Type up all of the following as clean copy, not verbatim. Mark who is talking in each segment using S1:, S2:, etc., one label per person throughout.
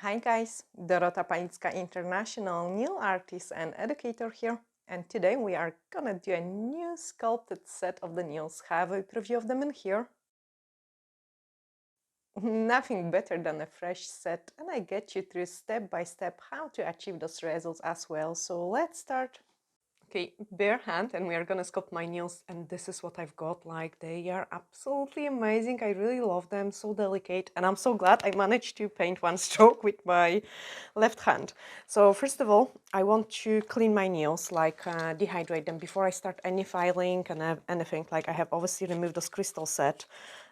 S1: Hi guys, Dorota International nail artist and educator here, and today we are gonna do a new sculpted set of the nails. Have a preview of them in here. Nothing better than a fresh set, and I get you through step by step how to achieve those results as well. So let's start. Okay, bare hand, and we are gonna sculpt my nails, and this is what I've got. Like, they are absolutely amazing. I really love them, so delicate, and I'm so glad I managed to paint one stroke with my left hand. So first of all, I want to clean my nails, like dehydrate them before I start any filing and anything. Like, I have obviously removed this crystal set,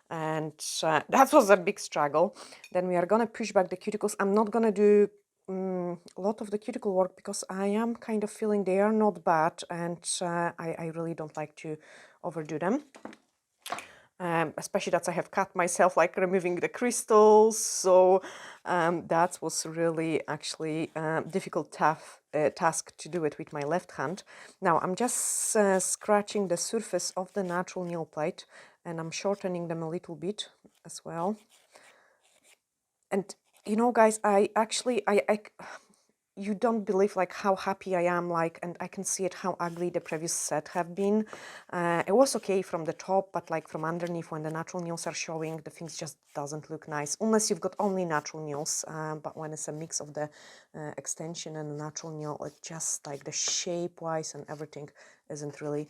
S1: and that was a big struggle. Then we are gonna push back the cuticles. I'm not gonna do a lot of the cuticle work because I am kind of feeling they are not bad, and I really don't like to overdo them. Especially that I have cut myself, like removing the crystals, so that was really actually difficult task to do it with my left hand. Now I'm just scratching the surface of the natural nail plate, and I'm shortening them a little bit as well. And you know, guys, you don't believe like how happy I am, like, and I can see it how ugly the previous set have been. It was okay from the top, but like from underneath, when the natural nails are showing, the things just doesn't look nice unless you've got only natural nails. But when it's a mix of the extension and the natural nail, it just like the shape wise and everything isn't really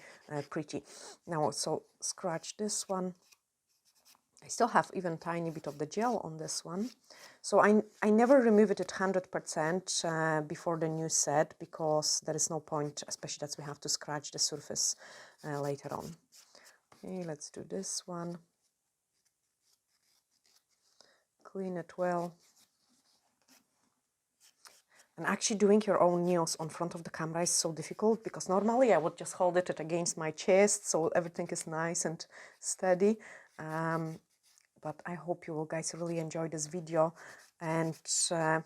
S1: pretty. Now, so scratch this one. I still have even tiny bit of the gel on this one. So I never remove it at 100% before the new set, because there is no point, especially that we have to scratch the surface later on. Okay, let's do this one. Clean it well. And actually doing your own nails on front of the camera is so difficult, because normally I would just hold it against my chest so everything is nice and steady. But I hope you will guys really enjoy this video, and I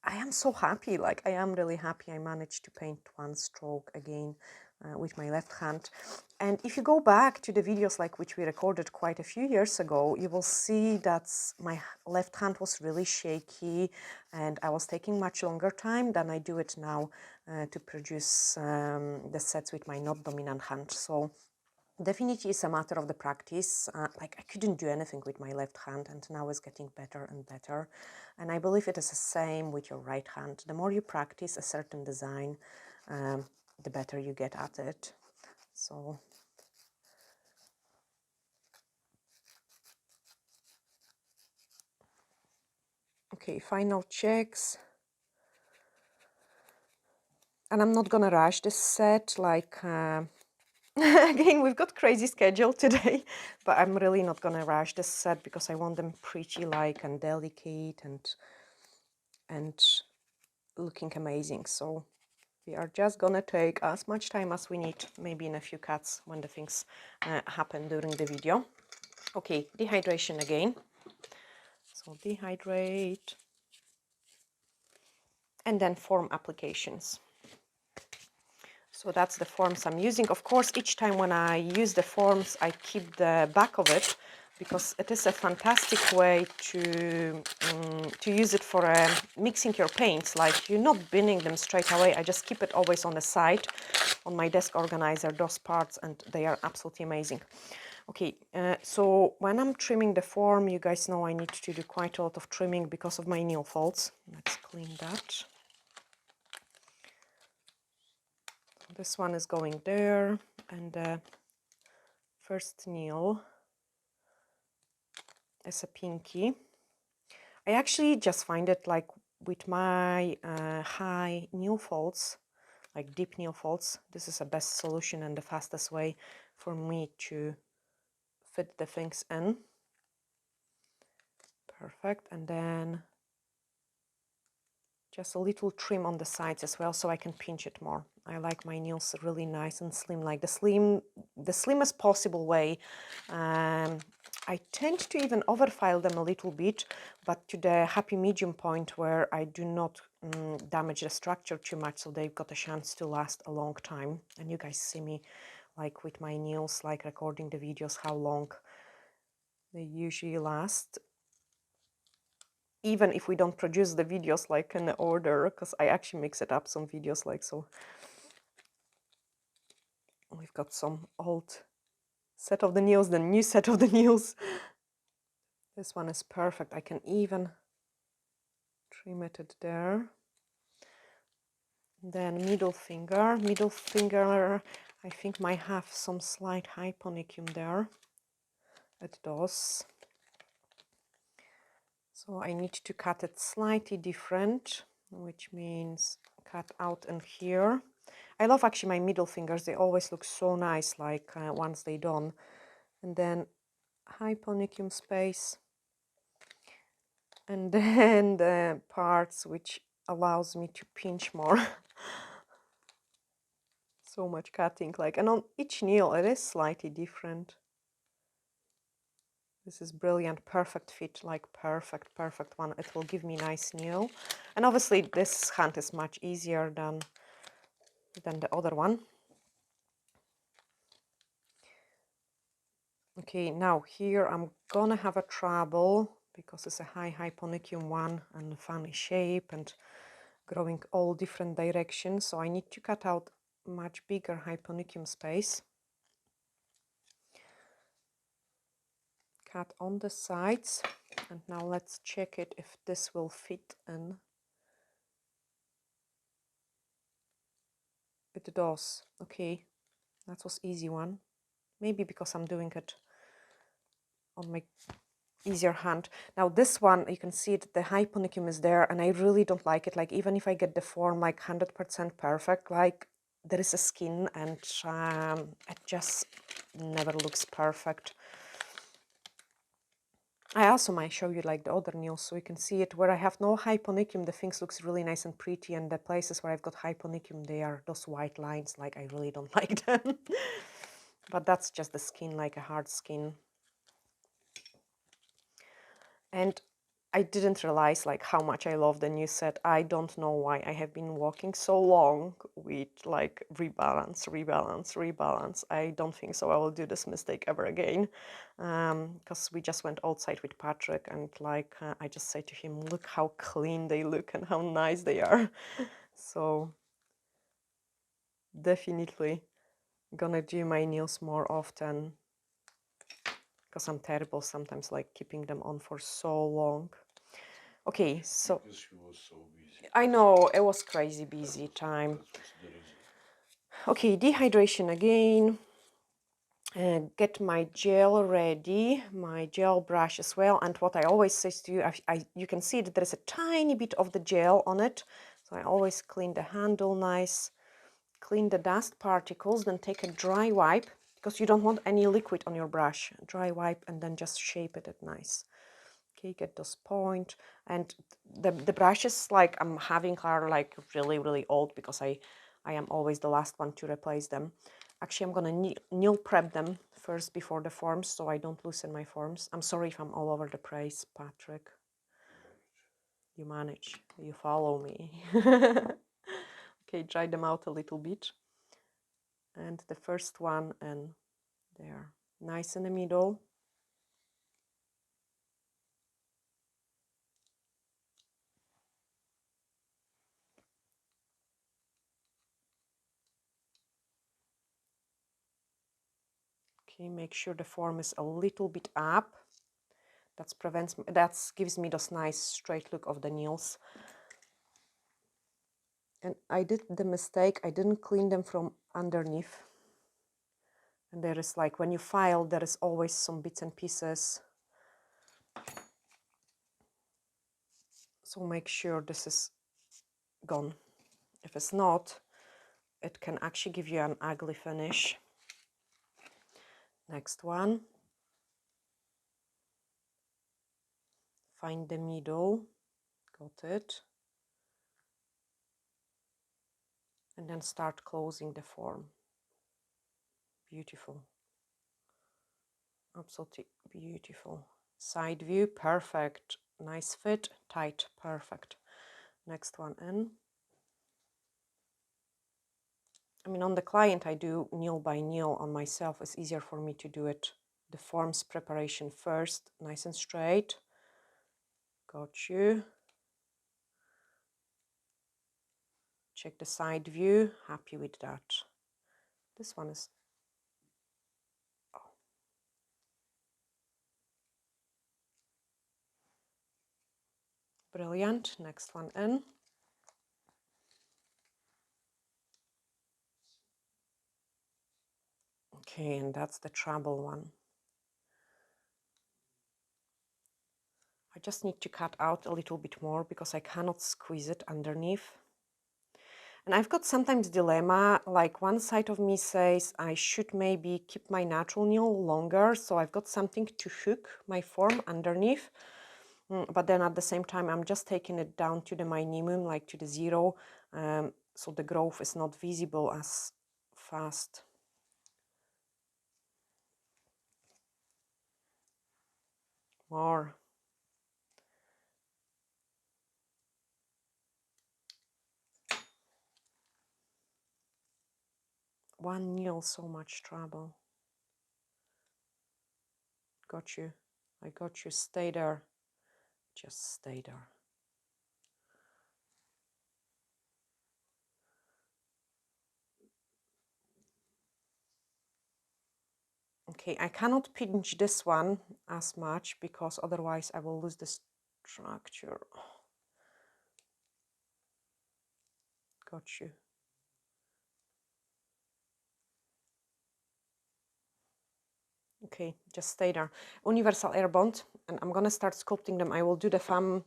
S1: am so happy, like I am really happy I managed to paint one stroke again with my left hand. And if you go back to the videos like which we recorded quite a few years ago, you will see that my left hand was really shaky, and I was taking much longer time than I do it now to produce the sets with my not dominant hand. So definitely it's a matter of the practice. Like, I couldn't do anything with my left hand, and now it's getting better and better. And I believe it is the same with your right hand. The more you practice a certain design, the better you get at it. So okay, final checks. And I'm not gonna rush this set, like again, we've got crazy schedule today, but I'm really not gonna rush this set because I want them pretty like and delicate and looking amazing. So we are just gonna take as much time as we need, maybe in a few cuts when the things happen during the video. Okay, dehydration again. So dehydrate, and then form applications. So that's the forms I'm using. Of course, each time when I use the forms, I keep the back of it, because it is a fantastic way to use it for mixing your paints. Like, you're not binning them straight away. I just keep it always on the side, on my desk organizer, those parts, and they are absolutely amazing. Okay, so when I'm trimming the form, you guys know I need to do quite a lot of trimming because of my nail folds. Let's clean that. This one is going there, and the first nail is a pinky. I actually just find it like with my high nail folds, like deep nail folds, this is the best solution and the fastest way for me to fit the things in. Perfect. And then just a little trim on the sides as well, so I can pinch it more. I like my nails really nice and slim, like the slimmest possible way. I tend to even overfile them a little bit, but to the happy medium point where I do not damage the structure too much, so they've got a chance to last a long time. And you guys see me like with my nails, like recording the videos, how long they usually last. even if we don't produce the videos like in the order, because I actually mix it up some videos like so. We've got some old set of the nails, the new set of the nails. This one is perfect. I can even trim it there. Then middle finger, I think might have some slight hyponychium there. It does. So I need to cut it slightly different, which means cut out in here. I love actually my middle fingers. They always look so nice, like once they're done. And then hyponychium space. And then the parts which allows me to pinch more. So much cutting, like, and on each nail it is slightly different. This is brilliant, perfect fit, like perfect one. It will give me nice nail. And obviously this hand is much easier than the other one. Okay, now here I'm gonna have a trouble because it's a high hyponychium one and a funny shape and growing all different directions. So I need to cut out much bigger hyponychium space. Cut on the sides, and now let's check it if this will fit in. It does. Okay, that was easy one. Maybe because I'm doing it on my easier hand. Now this one, you can see it, the hyponychium is there, and I really don't like it. Like, even if I get the form like 100% perfect, like there is a skin and it just never looks perfect. I also might show you like the other nails so you can see it. Where I have no hyponychium, the things looks really nice and pretty, and the places where I've got hyponychium, they are those white lines, like I really don't like them. But that's just the skin, like a hard skin. And I didn't realize like how much I love the new set. I don't know why I have been walking so long with like rebalance. I don't think so I will do this mistake ever again, because we just went outside with Patrick, and like I just said to him, look how clean they look and how nice they are. So definitely gonna do my nails more often, because I'm terrible sometimes like keeping them on for so long. Okay, so
S2: Because she was so busy.
S1: I know it was crazy busy time.
S2: That was the reason.
S1: Okay, dehydration again. Get my gel ready, my gel brush as well. And what I always say to you, you can see that there is a tiny bit of the gel on it. So I always clean the handle nice, clean the dust particles, then take a dry wipe, because you don't want any liquid on your brush. Dry wipe and then just shape it nice. Okay, get those point. And the brushes like I'm having are like really old, because I am always the last one to replace them. Actually, I'm gonna nail prep them first before the forms, so I don't loosen my forms. I'm sorry if I'm all over the place, Patrick. You manage. You follow me. Okay, dry them out a little bit. And the first one, and there, nice in the middle. Okay, make sure the form is a little bit up. That gives me this nice straight look of the nails. And I did the mistake, I didn't clean them from underneath. And there is like, when you file, there is always some bits and pieces. So make sure this is gone. If it's not, it can actually give you an ugly finish. Next one. Find the middle. Got it. And then start closing the form. Beautiful. Absolutely beautiful. Side view, perfect. Nice fit, tight, perfect. Next one in. I mean, on the client, I do nail by nail. On myself, it's easier for me to do it. The forms preparation first, nice and straight. Got you. Check the side view. Happy with that. This one is... Oh. Brilliant. Next one in. Okay, and that's the treble one. I just need to cut out a little bit more because I cannot squeeze it underneath. And I've got sometimes dilemma, like one side of me says I should maybe keep my natural nail longer, so I've got something to hook my form underneath. But then at the same time, I'm just taking it down to the minimum, like to the 0, so the growth is not visible as fast. More. One nail, so much trouble. Got you. I got you. Stay there. Just stay there. Okay, I cannot pinch this one as much because otherwise I will lose the structure. Got you. Okay, just stay there. Universal air bond, and I'm gonna start sculpting them. I will do the thumb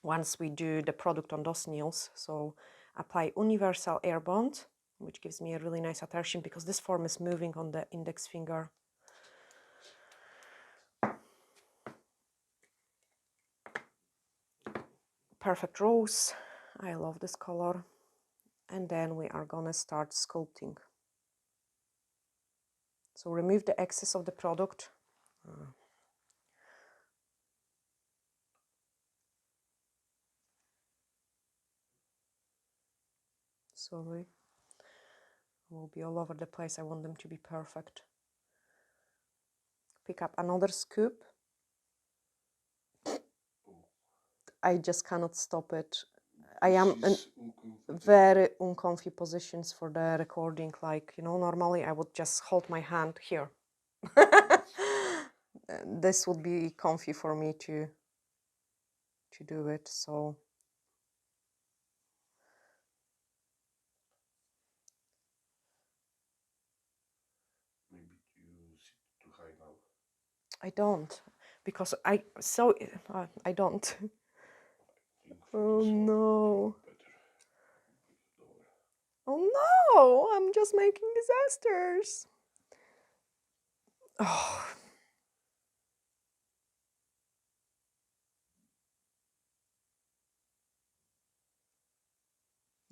S1: once we do the product on those nails. So apply universal air bond, which gives me a really nice adhesion because this form is moving on the index finger. Perfect rose. I love this color. And then we are gonna start sculpting. So remove the excess of the product. Sorry. Will be all over the place. I want them to be perfect. Pick up another scoop. I just cannot stop it. I am in very uncomfy positions for the recording. Like, you know, normally I would just hold my hand here. This would be comfy for me to do it. So
S2: Maybe you sit too high now.
S1: I don't, because I don't. Oh no. Oh no, I'm just making disasters. Oh.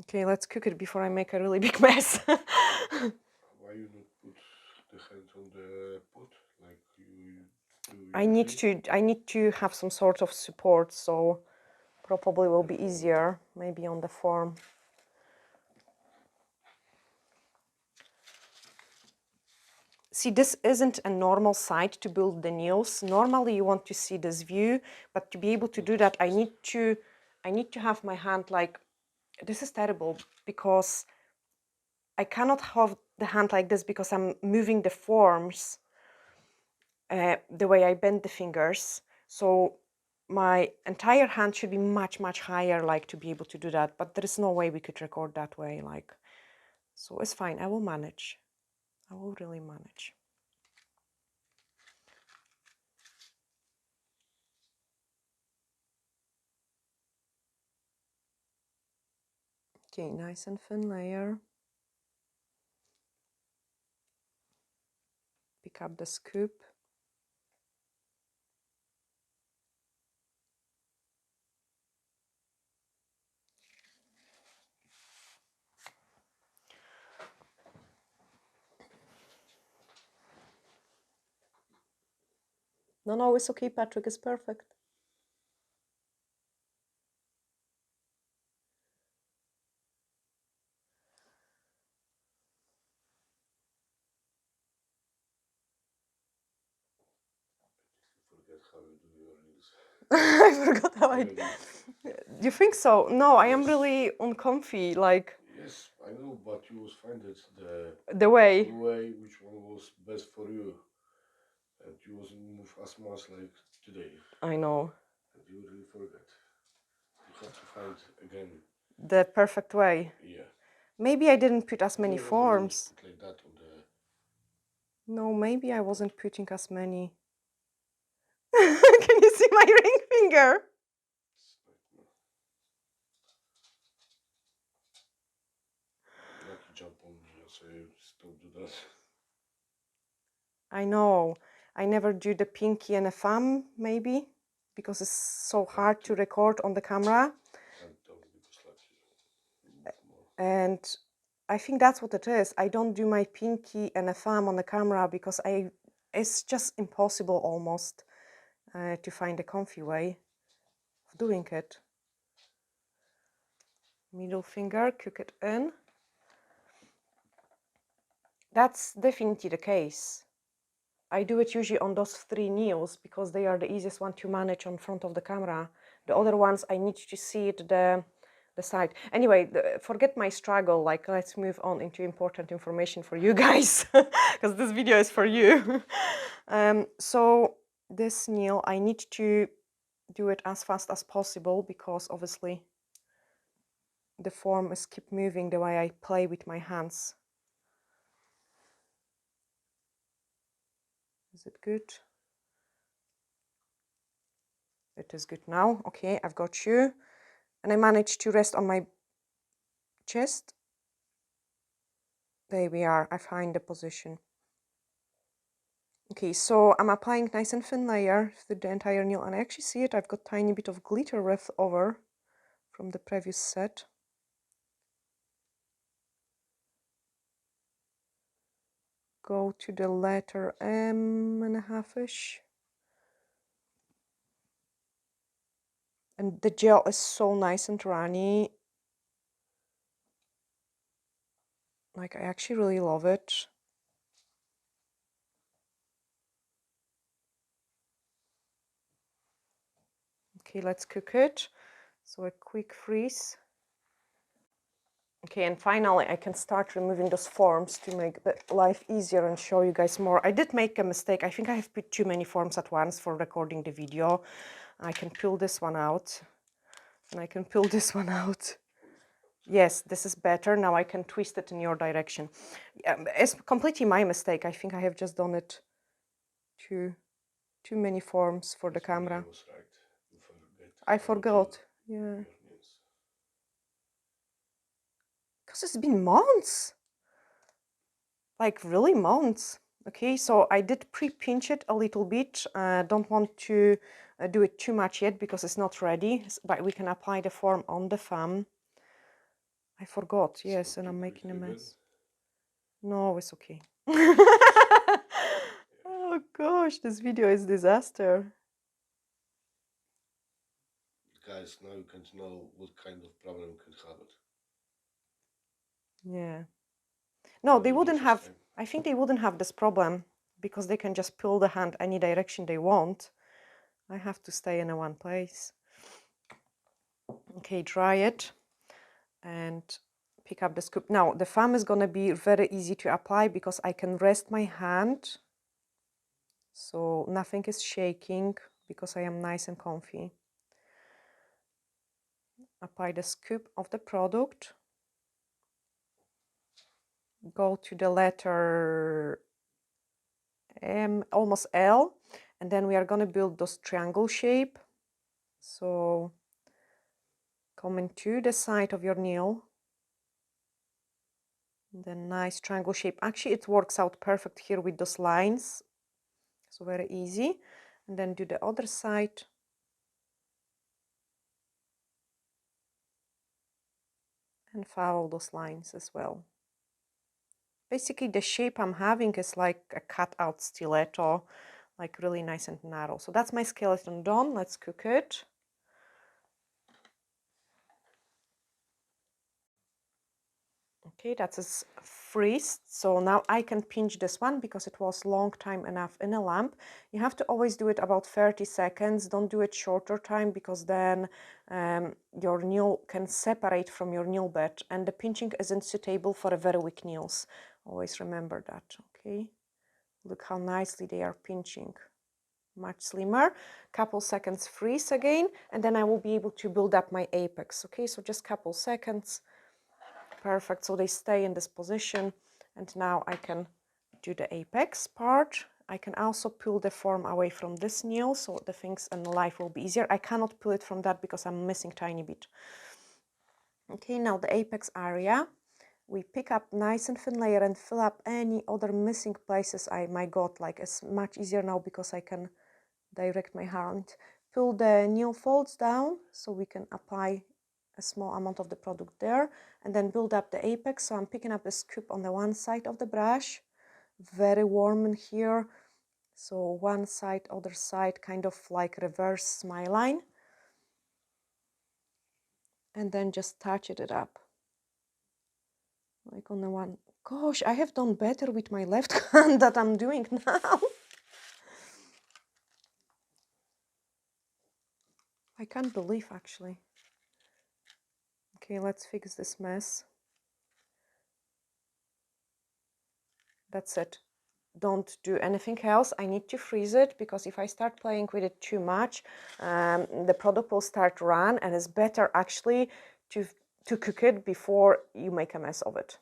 S1: Okay, let's cook it before I make a really big mess.
S2: Why you not put the hand on the pot like you do?
S1: I need to have some sort of support, so probably will be easier maybe on the form. See, this isn't a normal side to build the nails. Normally you want to see this view, but to be able to do that, I need to have my hand like, this is terrible because I cannot have the hand like this because I'm moving the forms the way I bend the fingers. So my entire hand should be much, much higher, like to be able to do that. But there is no way we could record that way, like. So it's fine. I will manage. I will really manage. Okay, nice and thin layer. Pick up the scoop. No, it's okay, Patrick, it's perfect.
S2: forget how you do your nails.
S1: I forgot how I.
S2: Already.
S1: You think so? No, I am
S2: Yes.
S1: really uncomfy. Like
S2: Yes, I know, but you was find it
S1: the way.
S2: the way which one was best for you, and you wasn't move as much like today,
S1: I know.
S2: and you really forget. You have to find again.
S1: The perfect way.
S2: Yeah.
S1: Maybe I didn't put as many
S2: Today was the way
S1: forms.
S2: put like that on the.
S1: No, maybe I wasn't putting as many. Can you see my ring finger?
S2: Like you jump on me, I say don't do that.
S1: I know. I never do the pinky and a thumb, maybe, because it's so hard to record on the camera.
S2: And don't because like you move more.
S1: And I think that's what it is. I don't do my pinky and a thumb on the camera because it's just impossible almost to find a comfy way of doing it. Middle finger, cook it in. That's definitely the case. I do it usually on those 3 nails because they are the easiest one to manage on front of the camera. The other ones I need to see it the side. Anyway, forget my struggle. Like, let's move on into important information for you guys because this video is for you. So this nail, I need to do it as fast as possible because obviously the form is keep moving the way I play with my hands. Is it good? It is good now. Okay, I've got you. And I managed to rest on my chest. There we are. I find the position. Okay, so I'm applying nice and thin layer through the entire nail, and I actually see it. I've got tiny bit of glitter left over from the previous set. Go to the letter M.5-ish. And the gel is so nice and runny. Like, I actually really love it. Okay, let's cook it. So a quick freeze. Okay, and finally I can start removing those forms to make the life easier and show you guys more. I did make a mistake. I think I have put too many forms at once for recording the video. I can pull this one out, and I can pull this one out. Yes, this is better. Now I can twist it in your direction. It's completely my mistake. I think I have just done it too many forms for the camera.
S2: Was right. You forget
S1: I
S2: how to
S1: forgot.
S2: do
S1: Yeah.
S2: your nails.
S1: Because it's been months. Like really months. Okay, so I did pre-pinch it a little bit. Don't want to do it too much yet because it's not ready, but we can apply the form on the thumb. I forgot, yes, and I'm making a mess. No, it's okay. Oh gosh, this video is disaster.
S2: Guys, now you can know what kind of problem can have it.
S1: Yeah. No, they wouldn't have, I think they wouldn't have this problem because they can just pull the hand any direction they want. I have to stay in one place. Okay, dry it and pick up the scoop. Now, the thumb is going to be very easy to apply because I can rest my hand. So nothing is shaking because I am nice and comfy. Apply the scoop of the product. Go to the letter M, almost L, and then we are going to build those triangle shape. So come into the side of your nail. The nice triangle shape. Actually, it works out perfect here with those lines. So very easy. And then do the other side. And follow those lines as well. Basically, the shape I'm having is like a cut-out stiletto, like really nice and narrow. So that's my skeleton done. Let's cook it. Okay, that's as freezed. So now I can pinch this one because it was long time enough in a lamp. You have to always do it about 30 seconds. Don't do it shorter time because then your nail can separate from your nail bed and the pinching isn't suitable for a very weak nails. Always remember that, okay? Look how nicely they are pinching. Much slimmer. Couple seconds freeze again, and then I will be able to build up my apex, okay? So just couple seconds. Perfect, so they stay in this position, and now I can do the apex part. I can also pull the form away from this nail, so the things in life will be easier. I cannot pull it from that because I'm missing tiny bit. Okay, now the apex area. We pick up nice and thin layer and fill up any other missing places I might got. Like, it's much easier now because I can direct my hand. Pull the nail folds down so we can apply a small amount of the product there, and then build up the apex. So I'm picking up the scoop on the one side of the brush, very warm in here. So one side, other side, kind of like reverse smile line. And then just touch it up. Like on the one, gosh, I have done better with my left hand that I'm doing now. I can't believe actually. Okay, let's fix this mess. That's it. Don't do anything else. I need to freeze it because if I start playing with it too much, the product will start to run, and it's better actually to cook it before you make a mess of it.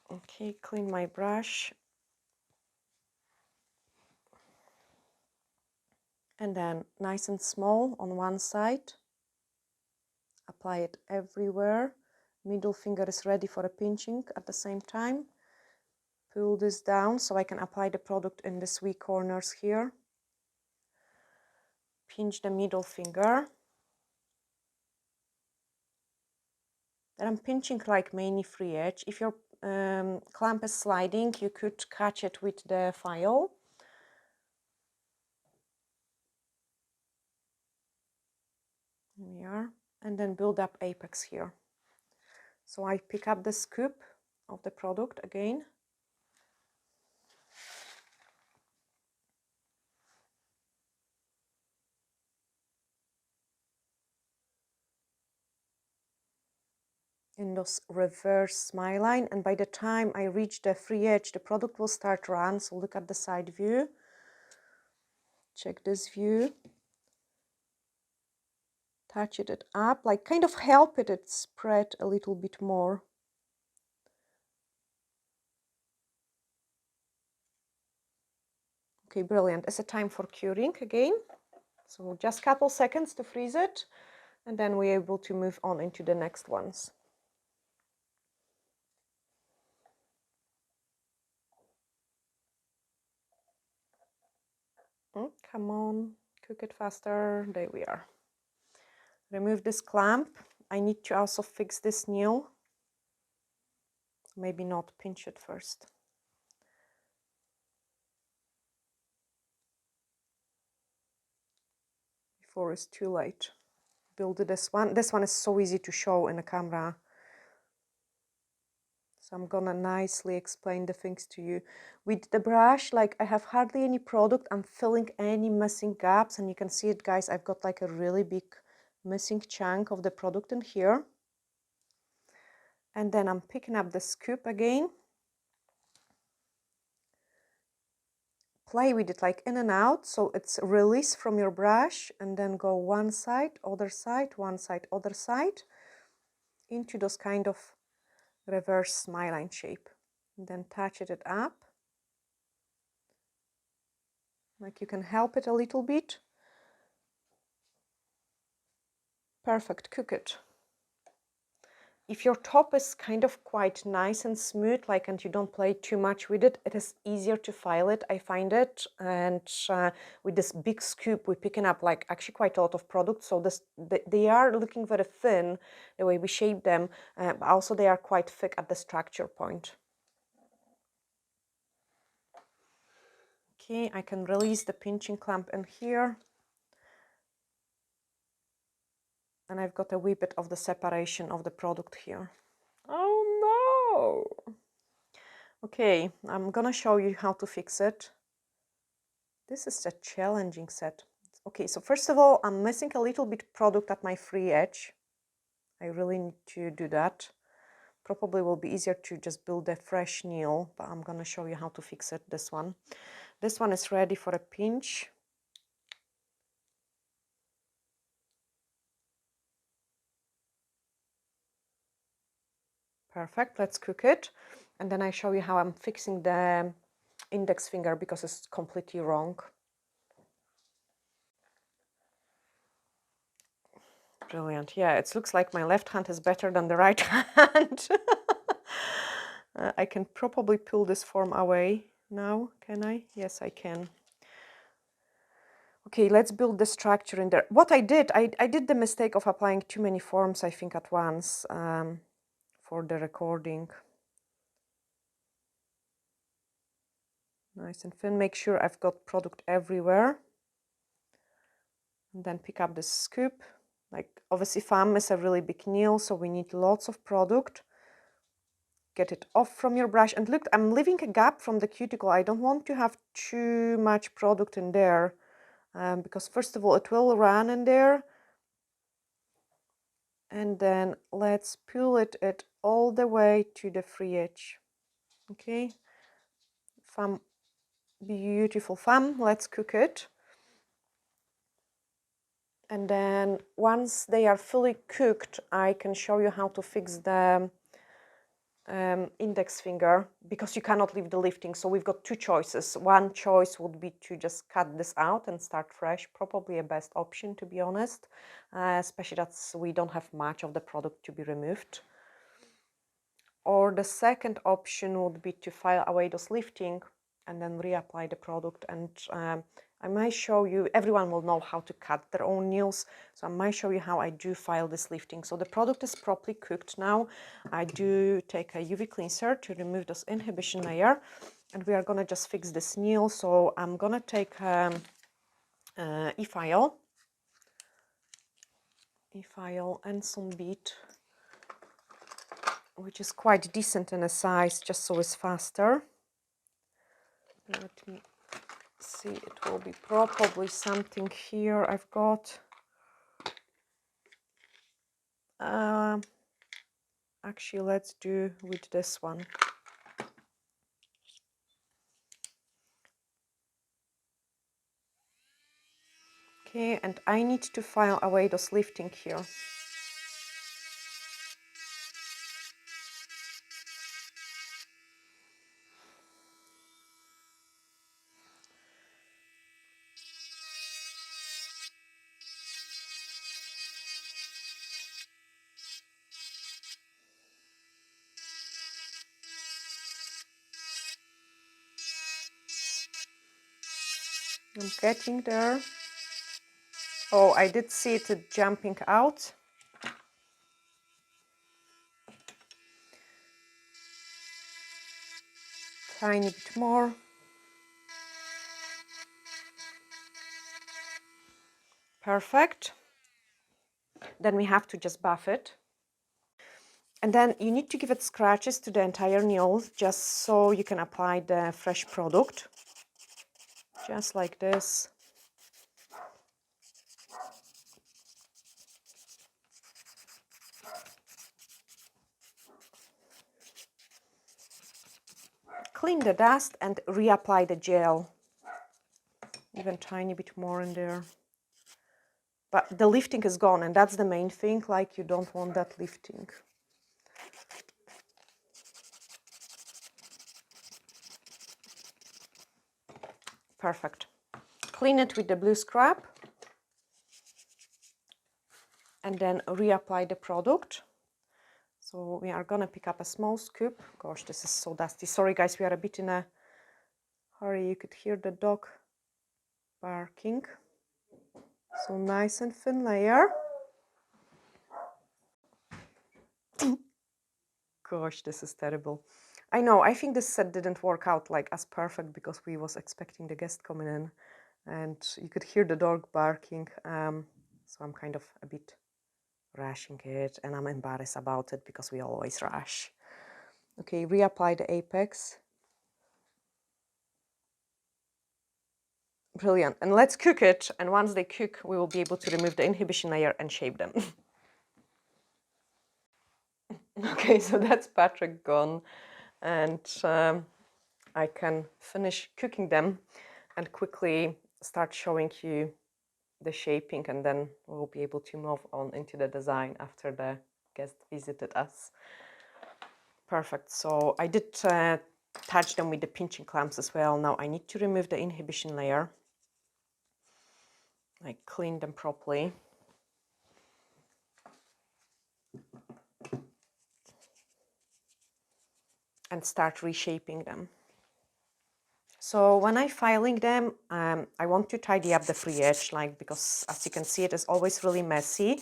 S1: Okay, clean my brush. And then nice and small on one side. Apply it everywhere. Middle finger is ready for a pinching at the same time. Pull this down so I can apply the product in the weak corners here. Pinch the middle finger. Then I'm pinching like mainly free edge. If your clamp is sliding, you could catch it with the file. Here we are. And then build up apex here. So I pick up the scoop of the product again. In those reverse smile line, and by the time I reach the free edge, the product will start to run. So look at the side view. Check this view. Touch it up, like kind of help it spread a little bit more. Okay, brilliant. It's a time for curing again. So just a couple seconds to freeze it, and then we're able to move on into the next ones. Come on, cook it faster. There we are. Remove this clamp. I need to also fix this nail. Maybe not pinch it first. Before it's too late. Build this one. This one is so easy to show in the camera. So I'm gonna nicely explain the things to you. With the brush, like I have hardly any product. I'm filling any missing gaps, and you can see it, guys. I've got like a really big missing chunk of the product in here. And then I'm picking up the scoop again. Play with it like in and out, so it's release from your brush, and then go one side, other side, one side, other side, into those kind of reverse smile line shape. And then touch it up. Like you can help it a little bit. Perfect, cook it. If your top is kind of quite nice and smooth, like, and you don't play too much with it, it is easier to file it, I find it. And with this big scoop, we're picking up like actually quite a lot of product. So they are looking very thin, the way we shape them, but also they are quite thick at the structure point. Okay, I can release the pinching clamp in here. And I've got a wee bit of the separation of the product here. Oh no! Okay, I'm gonna show you how to fix it. This is a challenging set. Okay, so first of all, I'm missing a little bit product at my free edge. I really need to do that. Probably will be easier to just build a fresh nail, but I'm gonna show you how to fix it, this one. This one is ready for a pinch. Perfect, let's cook it. And then I show you how I'm fixing the index finger because it's completely wrong. Brilliant. Yeah, it looks like my left hand is better than the right hand. I can probably pull this form away now, can I? Yes, I can. Okay, let's build the structure in there. What I did the mistake of applying too many forms, I think, at once for the recording. Nice and thin. Make sure I've got product everywhere. And then pick up the scoop. Like, obviously, thumb is a really big nail, so we need lots of product. Get it off from your brush. And look, I'm leaving a gap from the cuticle. I don't want to have too much product in there because, first of all, it will run in there. And then let's pull it all the way to the free edge. Okay, thumb, beautiful thumb. Let's cook it. And then once they are fully cooked, I can show you how to fix the index finger, because you cannot leave the lifting. So we've got two choices. One choice would be to just cut this out and start fresh, probably a best option, to be honest, especially that we don't have much of the product to be removed. Or the second option would be to file away those lifting and then reapply the product. And I might show you, everyone will know how to cut their own nails, so I might show you how I do file this lifting. So the product is properly cooked now. I do take a UV cleanser to remove this inhibition layer, and we are gonna just fix this nail. So I'm gonna take e-file and some bead, which is quite decent in a size, just so it's faster. Let me see, it will be probably something here I've got. Actually, let's do with this one. Okay, and I need to file away those lifting here. I'm getting there. Oh, I did see it jumping out. Tiny bit more. Perfect. Then we have to just buff it. And then you need to give it scratches to the entire nail, just so you can apply the fresh product. Just like this. Clean the dust and reapply the gel. Even tiny bit more in there. But the lifting is gone, and that's the main thing, like you don't want that lifting. Perfect. Clean it with the blue scrub and then reapply the product. So we are gonna pick up a small scoop. Gosh, this is so dusty. Sorry guys, we are a bit in a hurry. You could hear the dog barking. So nice and thin layer. Gosh, this is terrible. I know, I think this set didn't work out like as perfect because we was expecting the guest coming in and you could hear the dog barking. So I'm kind of a bit rushing it, and I'm embarrassed about it because we always rush. Okay, reapply the apex. Brilliant. And let's cook it, and once they cook, we will be able to remove the inhibition layer and shape them. Okay, so that's Patrick gone, and I can finish cooking them and quickly start showing you the shaping, and then we'll be able to move on into the design after the guest visited us. Perfect. So I did touch them with the pinching clamps as well. Now I need to remove the inhibition layer. I clean them properly. And start reshaping them. So when I filing them, I want to tidy up the free edge, like, because as you can see, it is always really messy.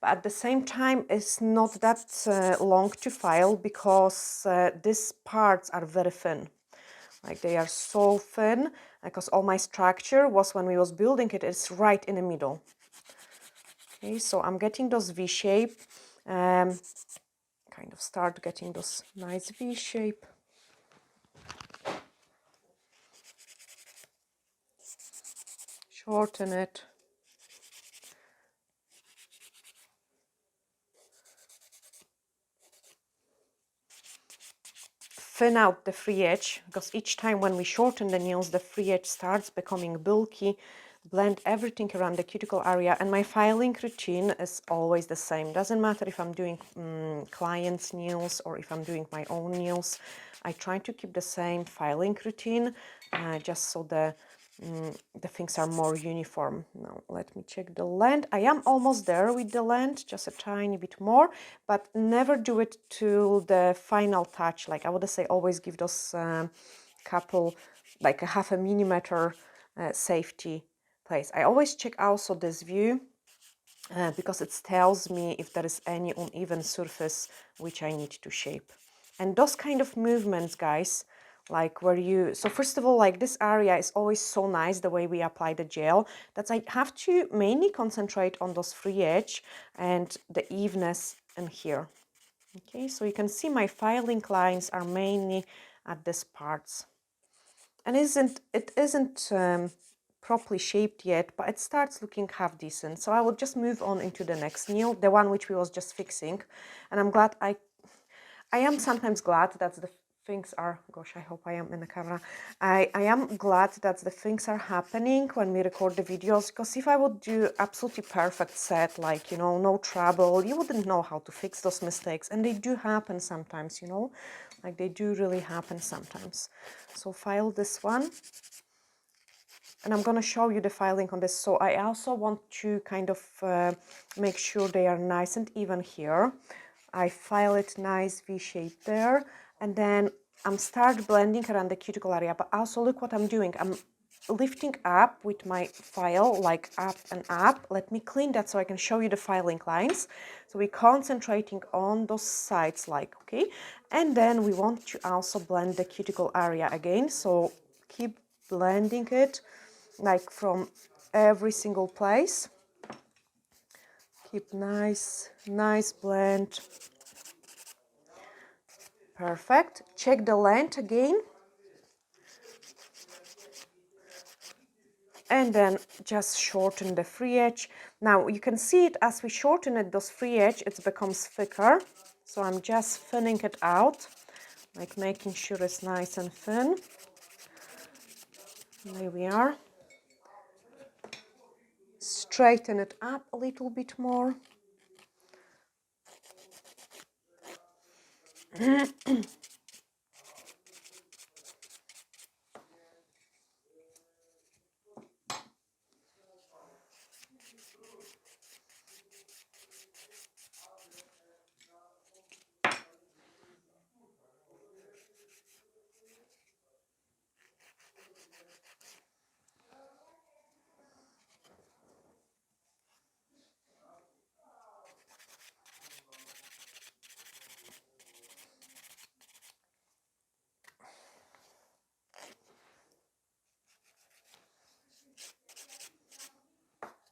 S1: But at the same time, it's not that long to file because these parts are very thin. Like, they are so thin, because all my structure was, when we was building it, it's right in the middle. Okay, so I'm getting those V-shape, kind of start getting those nice V-shape. Shorten it. Thin out the free edge, because each time when we shorten the nails, the free edge starts becoming bulky. Blend everything around the cuticle area, and my filing routine is always the same. Doesn't matter if I'm doing clients' nails or if I'm doing my own nails. I try to keep the same filing routine, just so the things are more uniform. Now let me check the length. I am almost there with the length, just a tiny bit more, but never do it to the final touch. Like, I would say, always give those couple, like a 0.5 millimeter safety place. I always check also this view because it tells me if there is any uneven surface which I need to shape. And those kind of movements, guys, like where you, so first of all, like, this area is always so nice the way we apply the gel, that I have to mainly concentrate on those free edge and the evenness in here. Okay, so you can see my filing lines are mainly at these parts. And it isn't properly shaped yet, but it starts looking half decent. So I will just move on into the next nail, the one which we was just fixing. And I'm glad I am sometimes glad that the things are, gosh, I hope I am in the camera. I am glad that the things are happening when we record the videos, because if I would do absolutely perfect set, like, you know, no trouble, you wouldn't know how to fix those mistakes. And they do happen sometimes, you know, like, they do really happen sometimes. So file this one. And I'm going to show you the filing on this. So I also want to kind of make sure they are nice and even here. I file it nice V-shape there, and then I'm start blending around the cuticle area. But also look what I'm doing. I'm lifting up with my file, like up and up. Let me clean that so I can show you the filing lines. So we're concentrating on those sides, like, okay. And then we want to also blend the cuticle area again. So keep blending it, like, from every single place. Keep nice blend. Perfect. Check the length again. And then just shorten the free edge. Now you can see it as we shorten it, those free edge, it becomes thicker. So I'm just thinning it out, like making sure it's nice and thin. There we are. Straighten it up a little bit more.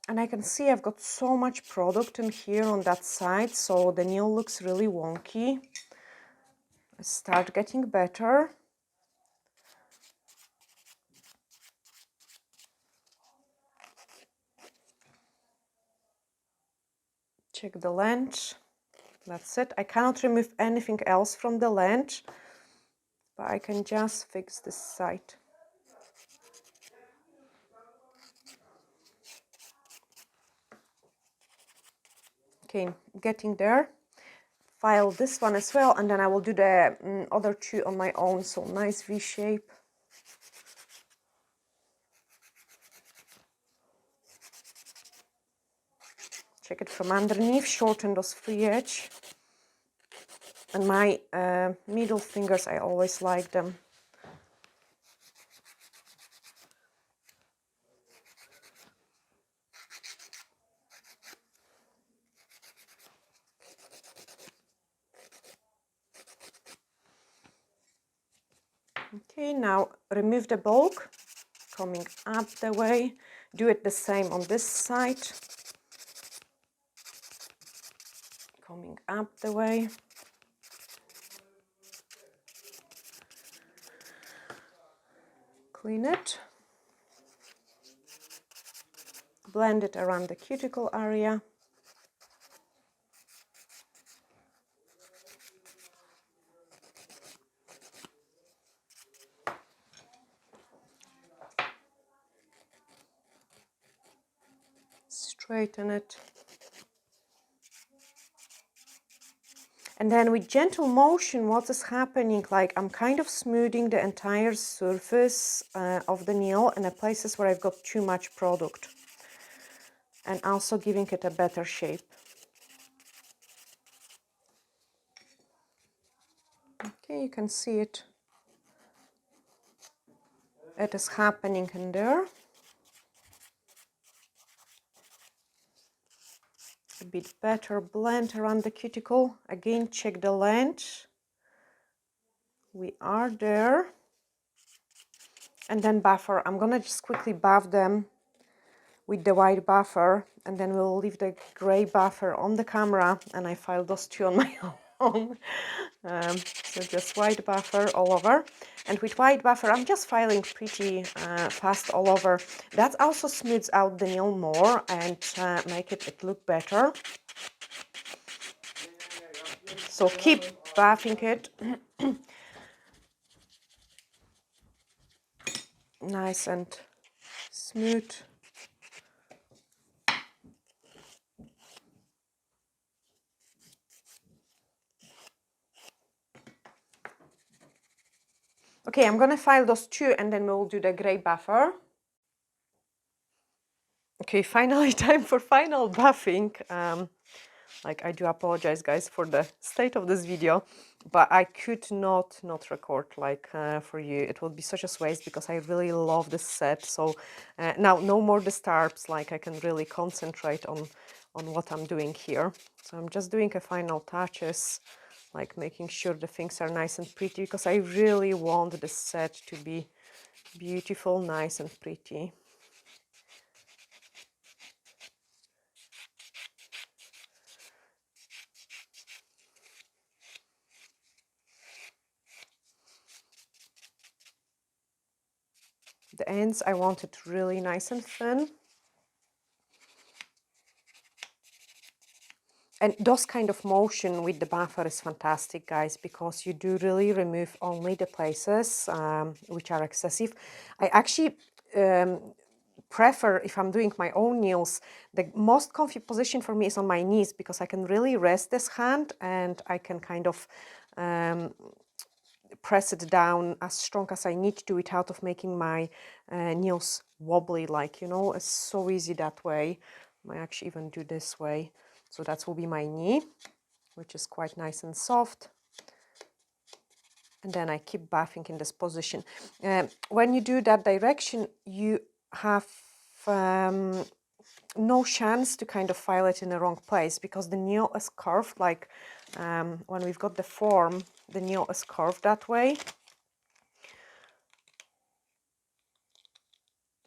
S1: And I can see I've got so much product in here on that side, so the nail looks really wonky. I start getting better. Check the length. That's it. I cannot remove anything else from the length, but I can just fix this side. Okay, getting there. File this one as well, and then I will do the other two on my own. So nice V shape. Check it from underneath, shorten those free edge. And my middle fingers, I always like them. Okay, now remove the bulk, coming up the way. Do it the same on this side. Coming up the way. Clean it. Blend it around the cuticle area. Straighten it. And then with gentle motion, what is happening, like I'm kind of smoothing the entire surface of the nail in the places where I've got too much product. And also giving it a better shape. Okay, you can see it. It is happening in there. A bit better blend around the cuticle. Again, check the length. We are there. And then buffer. I'm gonna just quickly buff them with the white buffer, and then we'll leave the gray buffer on the camera, and I file those two on my own. So just white buffer all over. And with white buffer, I'm just filing pretty fast all over. That also smooths out the nail more and make it look better. So keep buffing it. Nice and smooth. Okay, I'm gonna file those two and then we'll do the gray buffer. Okay, finally time for final buffing. Like, I do apologize, guys, for the state of this video, but I could not record like for you. It would be such a waste because I really love this set. So now no more disturbs. Like, I can really concentrate on what I'm doing here. So I'm just doing a final touches, like making sure the things are nice and pretty, because I really want this set to be beautiful, nice and pretty. The ends, I want it really nice and thin. And those kind of motion with the buffer is fantastic, guys, because you do really remove only the places which are excessive. I actually prefer, if I'm doing my own nails, the most comfy position for me is on my knees, because I can really rest this hand and I can kind of press it down as strong as I need to without of making my nails wobbly, like, you know, it's so easy that way. I might actually even do this way. So that will be my knee, which is quite nice and soft. And then I keep buffing in this position. When you do that direction, you have no chance to kind of file it in the wrong place, because the nail is curved. Like when we've got the form, the nail is curved that way.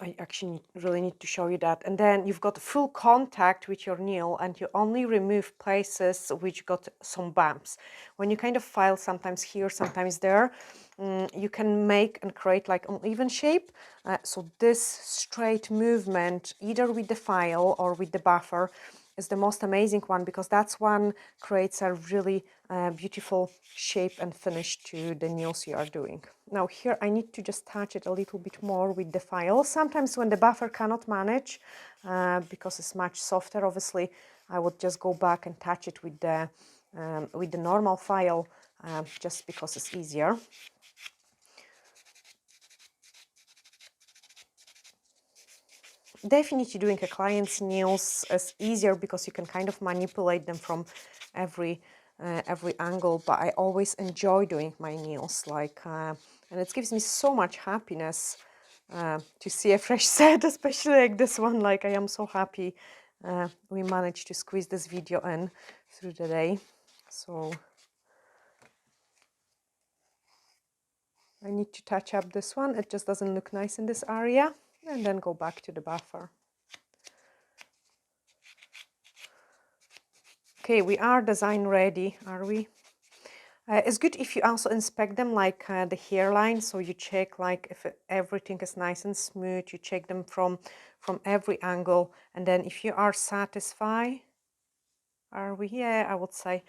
S1: I actually really need to show you that. And then you've got full contact with your nail, and you only remove places which got some bumps. When you kind of file sometimes here, sometimes there, you can make and create like an even shape. So this straight movement, either with the file or with the buffer, is the most amazing one, because that's one creates a really beautiful shape and finish to the nails you are doing. Now here I need to just touch it a little bit more with the file. Sometimes when the buffer cannot manage, because it's much softer, obviously I would just go back and touch it with the normal file, just because it's easier. Definitely doing a client's nails is easier because you can kind of manipulate them from every angle, but I always enjoy doing my nails, like and it gives me so much happiness to see a fresh set, especially like this one. Like, I am so happy we managed to squeeze this video in through the day. So I need to touch up this one, it just doesn't look nice in this area, and then go back to the buffer. Okay, we are design ready, are we? It's good if you also inspect them, like the hairline, so you check like if everything is nice and smooth, you check them from every angle, and then if you are satisfied, are we? Yeah, I would say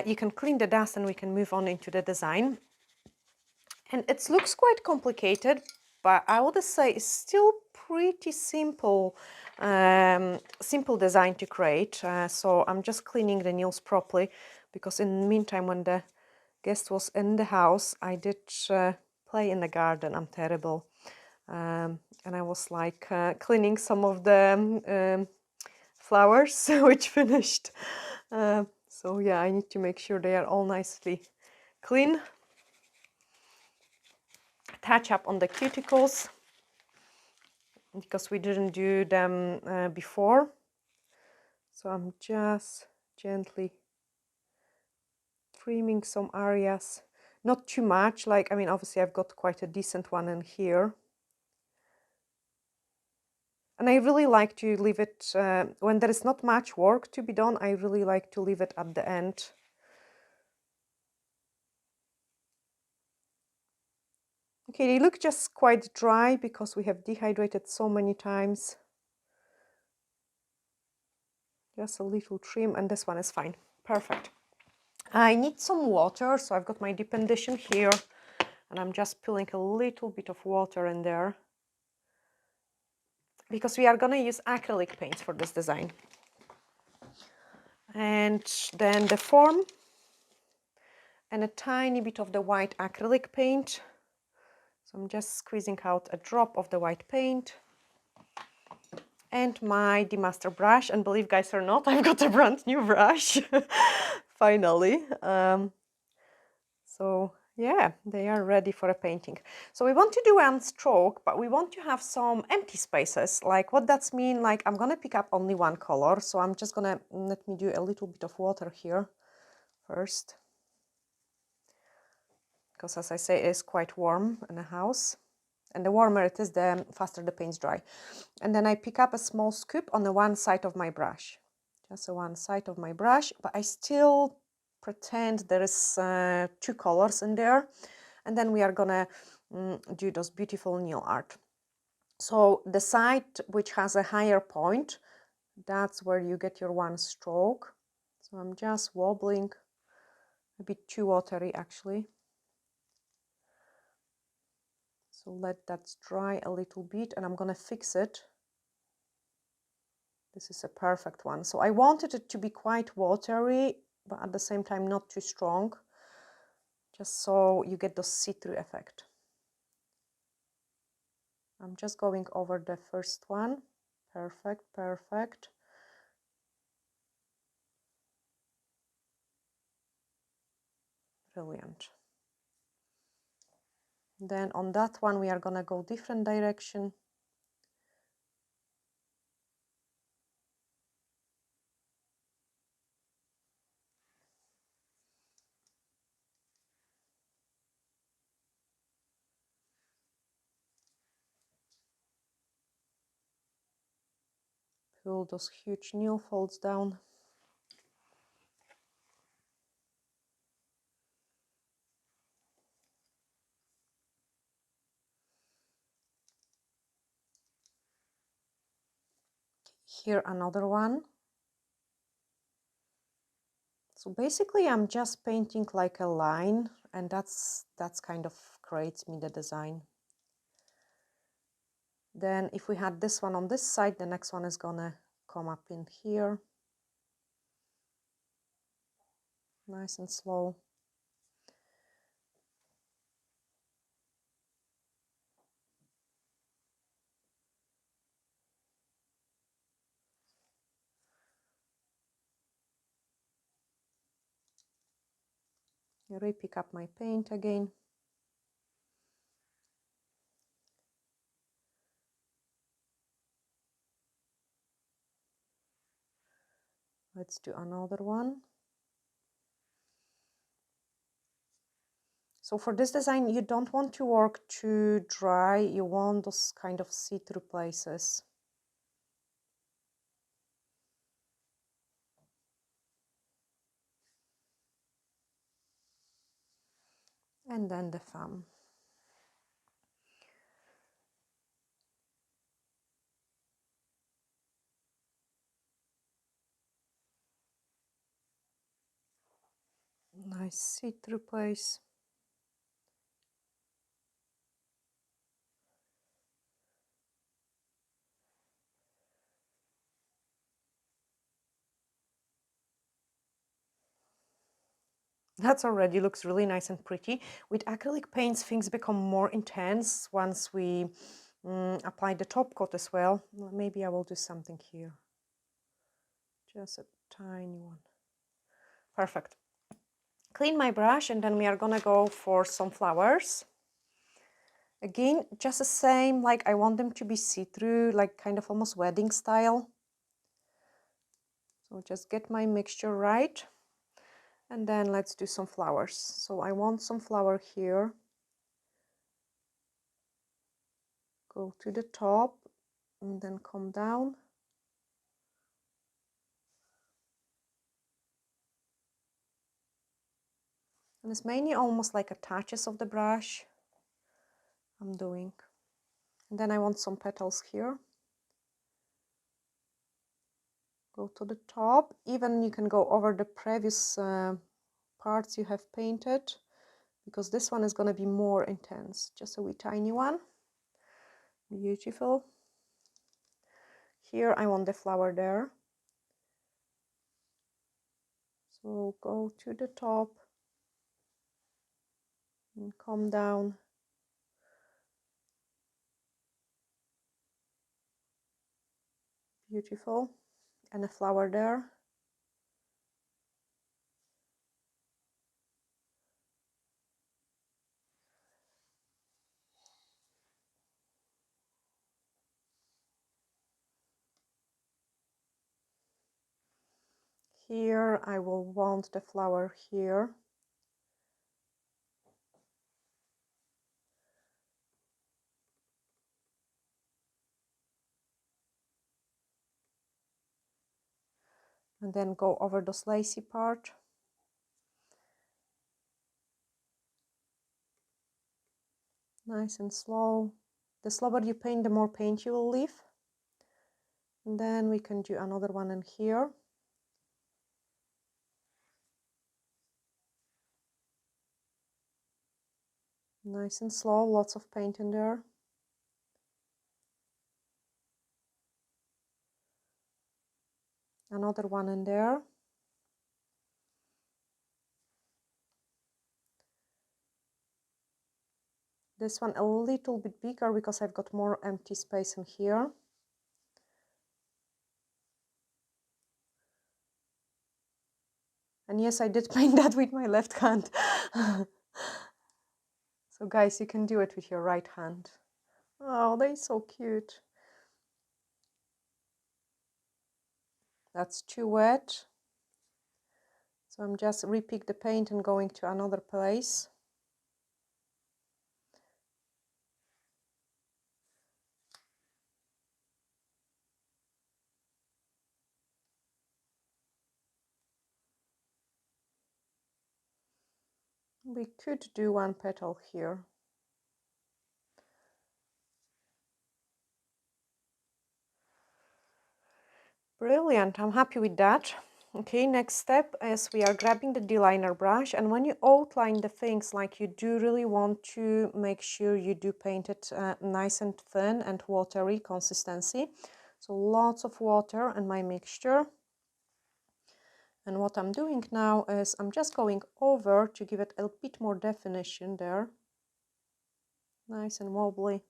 S1: you can clean the dust and we can move on into the design. And it looks quite complicated, but I would say it's still pretty simple, simple design to create. So I'm just cleaning the nails properly, because in the meantime, when the guest was in the house, I did play in the garden. I'm terrible. And I was like cleaning some of the flowers which finished. So yeah, I need to make sure they are all nicely clean. Touch up on the cuticles, because we didn't do them before. So I'm just gently trimming some areas, not too much, like, I mean, obviously I've got quite a decent one in here. And I really like to leave it, when there is not much work to be done, I really like to leave it at the end. Okay, they look just quite dry because we have dehydrated so many times. Just a little trim, and this one is fine. Perfect. I need some water, so I've got my dip condition here, and I'm just pulling a little bit of water in there, because we are going to use acrylic paints for this design. And then the form and a tiny bit of the white acrylic paint. So I'm just squeezing out a drop of the white paint. And my demaster brush, and believe guys or not, I've got a brand new brush, finally. So yeah, they are ready for a painting. So we want to do one stroke, but we want to have some empty spaces. Like, what that's mean, like, I'm gonna pick up only one color, so I'm just gonna, let me do a little bit of water here first, because as I say, it is quite warm in the house. And the warmer it is, the faster the paints dry. And then I pick up a small scoop on the one side of my brush. Just the one side of my brush, but I still pretend there is two colors in there. And then we are gonna do those beautiful nail art. So the side which has a higher point, that's where you get your one stroke. So I'm just wobbling, a bit too watery actually. So let that dry a little bit, and I'm gonna fix it. This is a perfect one. So I wanted it to be quite watery, but at the same time not too strong, just so you get the see-through effect. I'm just going over the first one. Perfect, perfect. Brilliant. Then on that one, we are gonna go different direction. pull those huge nail folds down. Here another one. So basically I'm just painting like a line, and that's kind of creates me the design. Then if we had this one on this side, the next one is gonna come up in here. Nice and slow. Re-pick up my paint again. Let's do another one. So for this design, you don't want to work too dry. You want those kind of see-through places. And then the thumb. Nice see-through place. That already looks really nice and pretty. With acrylic paints, things become more intense once we apply the top coat as well. Maybe I will do something here. Just a tiny one. Perfect. Clean my brush, and then we are gonna go for some flowers. Again, just the same, like I want them to be see-through, like kind of almost wedding style. So just get my mixture right. And then let's do some flowers. So I want some flower here. Go to the top and then come down. And it's mainly almost like a touches of the brush I'm doing. And then I want some petals here. Go to the top. Even you can go over the previous parts you have painted, because this one is going to be more intense. Just a wee tiny one. Beautiful. Here I want the flower there. So go to the top and come down. Beautiful. And a flower there. Here I will want the flower here. And then go over those lacy part. Nice and slow. The slower you paint, the more paint you will leave. And then we can do another one in here. Nice and slow, lots of paint in there. Another one in there. This one a little bit bigger because I've got more empty space in here. And yes, I did paint that with my left hand. So guys, you can do it with your right hand. Oh, they're so cute. That's too wet. So I'm just repick the paint and going to another place. We could do one petal here. Brilliant, I'm happy with that. Okay, next step is we are grabbing the D-liner brush, and when you outline the things, like, you do really want to make sure you do paint it nice and thin and watery consistency. So lots of water in my mixture. And what I'm doing now is I'm just going over to give it a bit more definition there. Nice and wobbly.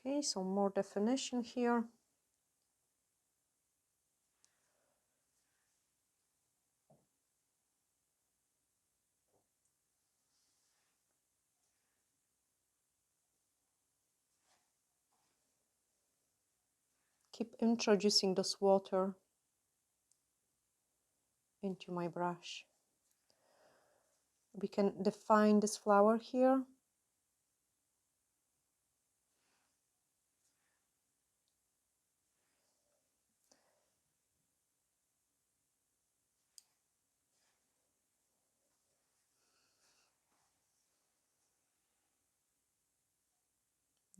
S1: Okay, so more definition here. Keep introducing this water into my brush. We can define this flower here.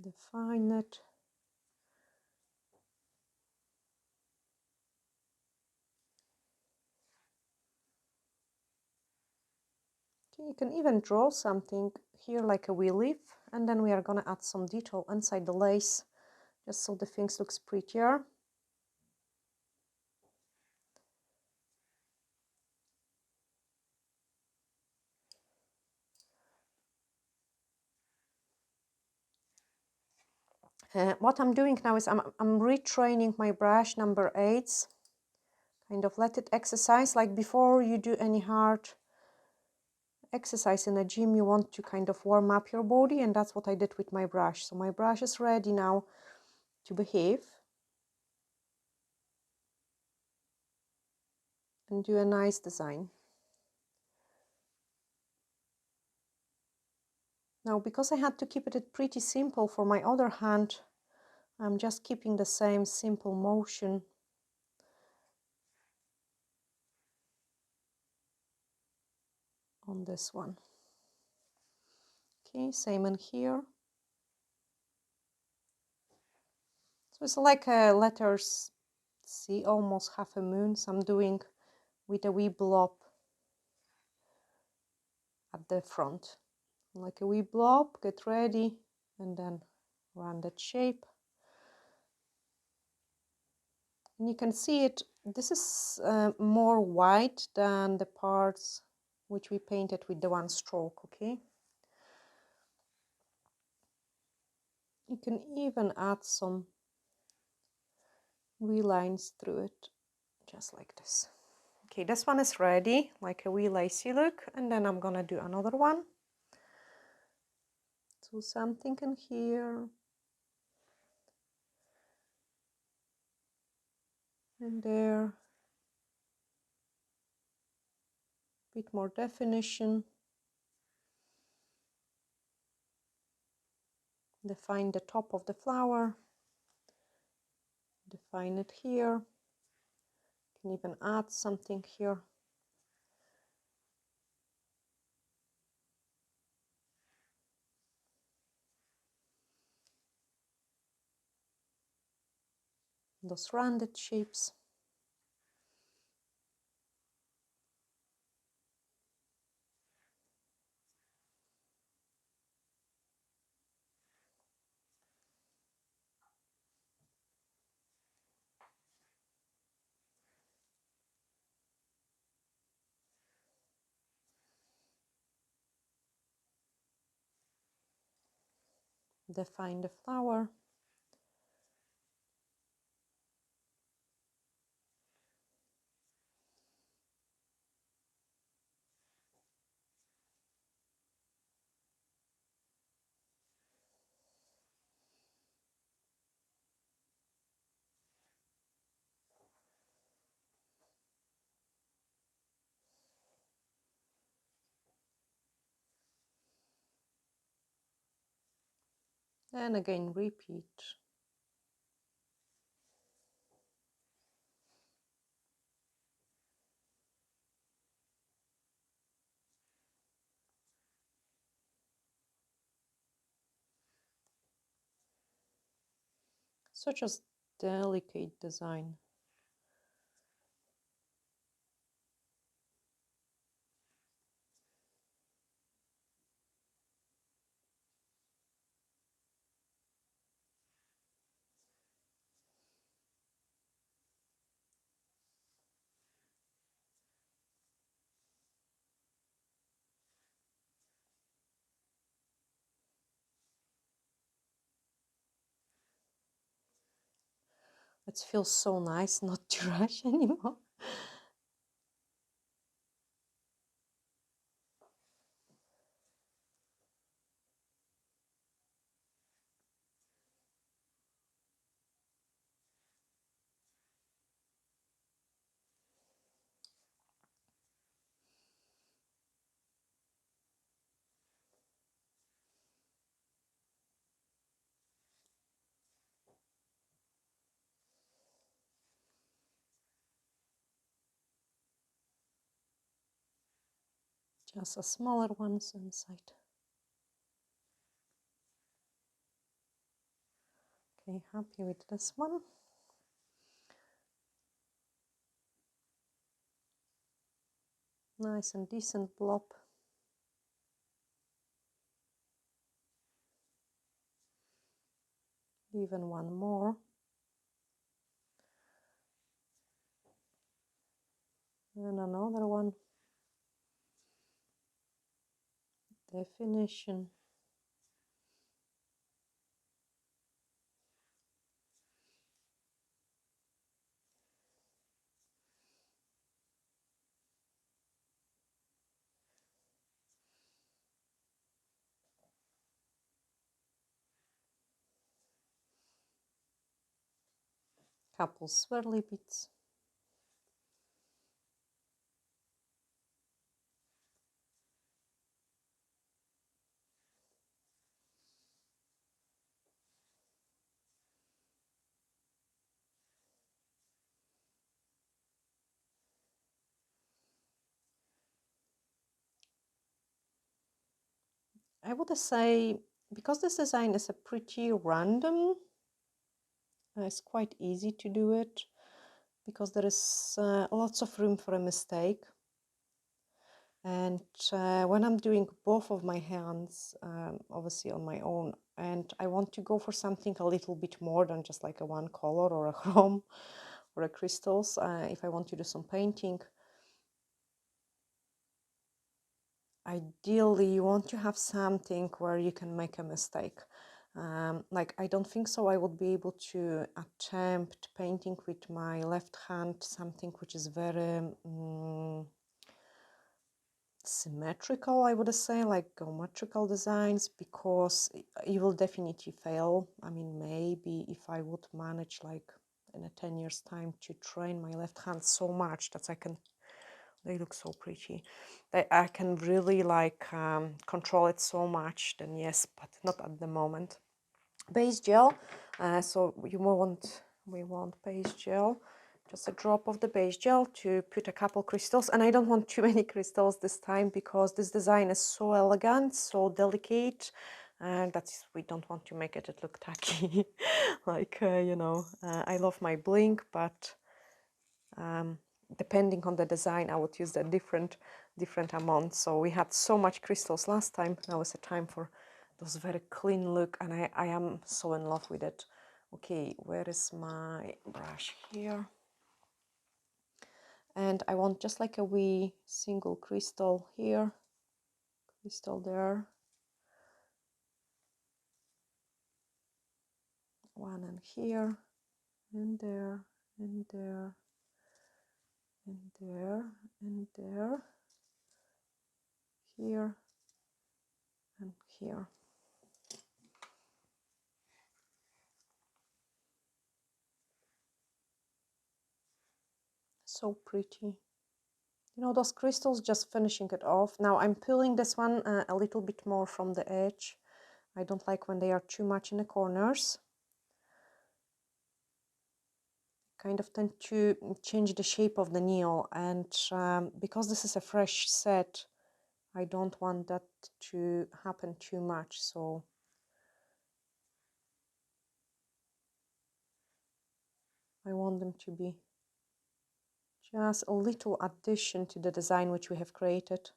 S1: Define it. Okay, you can even draw something here like a wee leaf, and then we are going to add some detail inside the lace, just so the things looks prettier. What I'm doing now is I'm retraining my brush number 8. Kind of let it exercise. Like, before you do any hard exercise in a gym, you want to kind of warm up your body, and that's what I did with my brush. So my brush is ready now to behave and do a nice design. Now, because I had to keep it pretty simple for my other hand, I'm just keeping the same simple motion. On this one. Okay, same in here. So it's like a letters C, almost half a moon. So I'm doing with a wee blob at the front. Like a wee blob, get ready, and then run that shape. And you can see it, this is more white than the parts which we painted with the one stroke, okay? You can even add some wee lines through it, just like this. Okay, this one is ready, like a wee lacy look, and then I'm gonna do another one. So something in here. And there. Bit more definition. Define the top of the flower. Define it here. Can even add something here. Those rounded shapes. Define the flower. And again repeat. Such a delicate design. It feels so nice not to rush anymore. Just a smaller ones inside. Okay, happy with this one. Nice and decent blob. Even one more. And another one. Definition. Couple swirly bits. I would say, because this design is a pretty random, it's quite easy to do it because there is lots of room for a mistake. And when I'm doing both of my hands, obviously on my own, and I want to go for something a little bit more than just like a one color or a chrome or a crystals, if I want to do some painting, ideally you want to have something where you can make a mistake. Like, I don't think so I would be able to attempt painting with my left hand something which is very symmetrical, I would say, like geometrical designs, because you will definitely fail. I mean, maybe if I would manage, like in a 10 years time, to train my left hand so much that I can, they look so pretty, that I can really like control it so much, then yes, but not at the moment. Base gel, so we want base gel, just a drop of the base gel to put a couple crystals, and I don't want too many crystals this time because this design is so elegant, so delicate, and that's, we don't want to make it look tacky. Like you know, I love my bling, but depending on the design I would use the different amounts. So we had so much crystals last time. Now is the time for those very clean look, and I am so in love with it. Okay, where is my brush? Here. And I want just like a wee single crystal here, crystal there, one, and here, and there, and there, and there, and there, here, and here. So pretty. You know, those crystals, just finishing it off. Now I'm peeling this one a little bit more from the edge. I don't like when they are too much in the corners. Kind of tend to change the shape of the nail, and because this is a fresh set, I don't want that to happen too much. So I want them to be just a little addition to the design which we have created.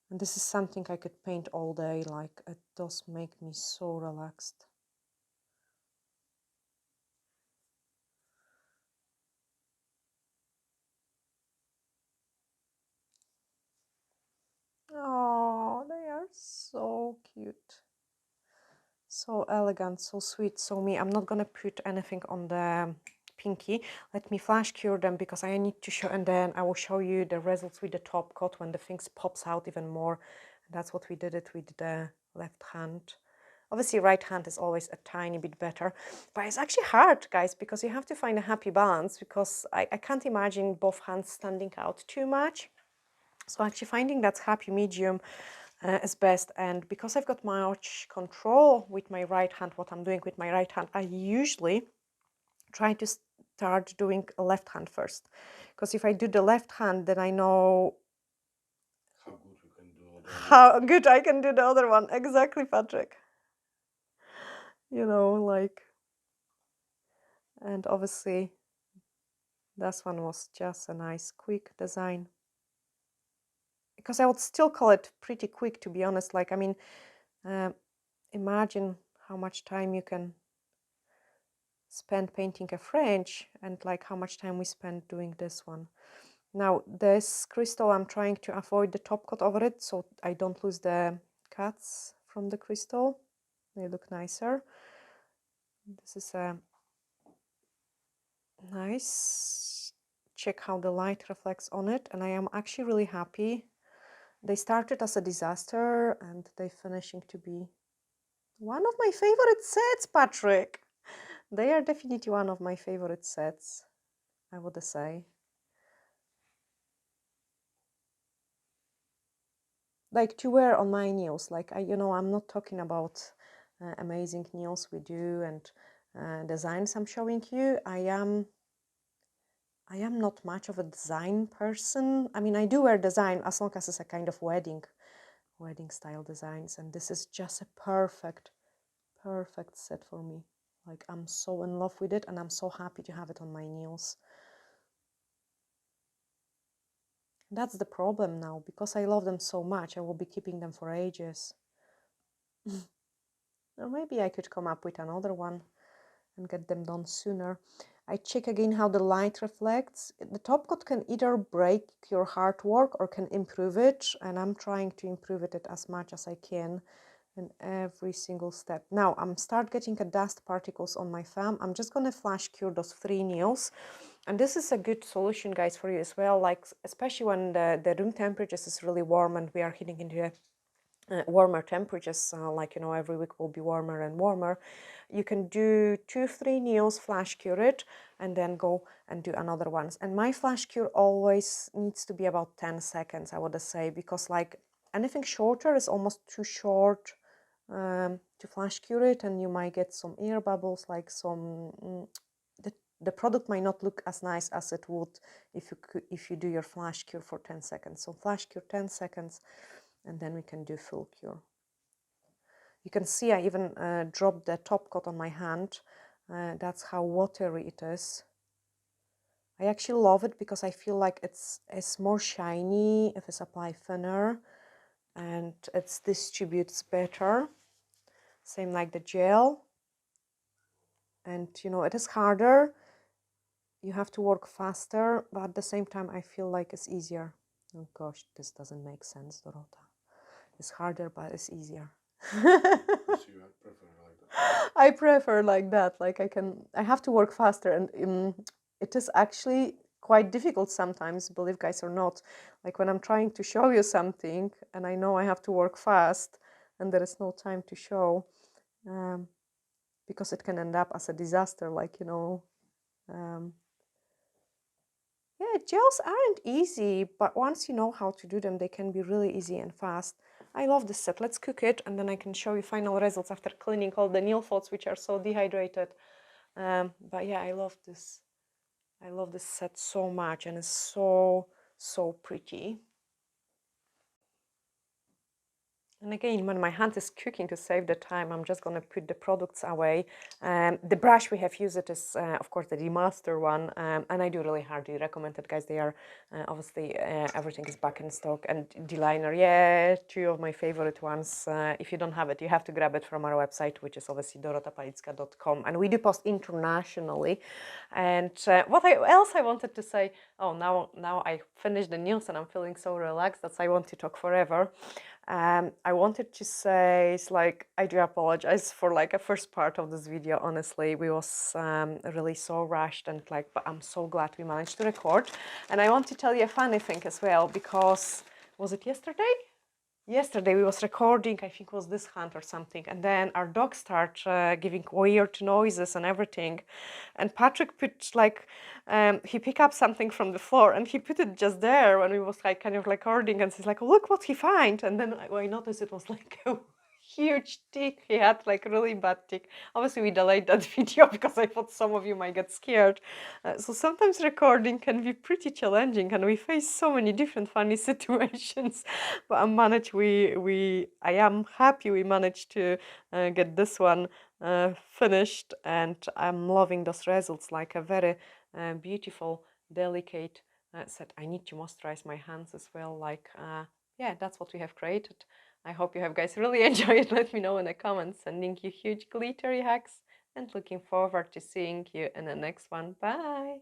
S1: And this is something I could paint all day, like it does make me so relaxed. Oh, they are so cute. So elegant, so sweet. So me, I'm not gonna put anything on the pinky. Let me flash cure them because I need to show, and then I will show you the results with the top coat when the things pops out even more. And that's what we did it with the left hand. Obviously, right hand is always a tiny bit better, but it's actually hard, guys, because you have to find a happy balance because I can't imagine both hands standing out too much. So actually finding that happy medium is best. And because I've got much control with my right hand, what I'm doing with my right hand, I usually try to start doing a left hand first. Because if I do the left hand, then I know how good I can do the other one. Exactly, Patrick. You know, like, and obviously this one was just a nice quick design. Because I would still call it pretty quick, to be honest. Like, I mean, imagine how much time you can spend painting a French and like how much time we spent doing this one. Now this crystal, I'm trying to avoid the top coat over it so I don't lose the cuts from the crystal. They look nicer. This is a nice, check how the light reflects on it, and I am actually really happy. They started as a disaster and they're finishing to be one of my favorite sets, Patrick. They are definitely one of my favorite sets, I would say. Like to wear on my nails. Like I'm not talking about amazing nails we do and designs I'm showing you. I am not much of a design person. I mean, I do wear design as long as it's a kind of wedding style designs, and this is just a perfect set for me. Like, I'm so in love with it and I'm so happy to have it on my nails. That's the problem now, because I love them so much, I will be keeping them for ages. Or maybe I could come up with another one and get them done sooner. I check again how the light reflects. The top coat can either break your hard work or can improve it, and I'm trying to improve it as much as I can in every single step. Now I'm start getting a dust particles on my thumb. I'm just gonna flash cure those 3 nails, and this is a good solution, guys, for you as well, like especially when the room temperatures is really warm and we are heading into warmer temperatures, like every week will be warmer and warmer. You can do 2-3 nails, flash cure it, and then go and do another ones. And my flash cure always needs to be about 10 seconds, I would say, because like anything shorter is almost too short to flash cure it, and you might get some air bubbles, like some the product might not look as nice as it would if you do your flash cure for 10 seconds. So flash cure 10 seconds, and then we can do full cure. You can see I even dropped the top coat on my hand. That's how watery it is. I actually love it because I feel like it's more shiny if it's applied thinner, and it distributes better. Same like the gel. And it is harder. You have to work faster, but at the same time I feel like it's easier. Oh gosh, this doesn't make sense, Dorota. It's harder, but it's easier. I prefer like that. Like I have to work faster, and it is actually quite difficult sometimes, believe guys or not. Like when I'm trying to show you something and I know I have to work fast and there is no time to show, because it can end up as a disaster, like yeah, gels aren't easy, but once you know how to do them, they can be really easy and fast. I love this set. Let's cook it, and then I can show you final results after cleaning all the nail folds, which are so dehydrated. But yeah, I love this. I love this set so much, and it's so pretty. And again, when my hand is cooking, to save the time, I'm just going to put the products away. The brush we have used it is, of course, the remaster one, and I do really highly recommend it, guys. They are, obviously, everything is back in stock. And the liner, yeah, two of my favorite ones. If you don't have it, you have to grab it from our website, which is obviously dorotapalicka.com. And we do post internationally. And what else I wanted to say, oh, now I finished the news and I'm feeling so relaxed that I want to talk forever. I wanted to say, it's like, I do apologize for like a first part of this video. Honestly, we was really so rushed, and like, but I'm so glad we managed to record. And I want to tell you a funny thing as well, because was it yesterday? Yesterday we was recording, I think it was this hunt or something, and then our dog start giving weird noises and everything, and Patrick put like he picked up something from the floor and he put it just there when we was like kind of recording, and he's like, look what he find, and then I noticed it was like a huge tick. He had like really bad tick. Obviously we delayed that video because I thought some of you might get scared. So sometimes recording can be pretty challenging and we face so many different funny situations, but I am happy we managed to get this one finished, and I'm loving those results, like a very beautiful, delicate set. I need to moisturize my hands as well, like yeah, that's what we have created. I hope you have guys really enjoyed it. Let me know in the comments. Sending you huge glittery hugs and looking forward to seeing you in the next one. Bye!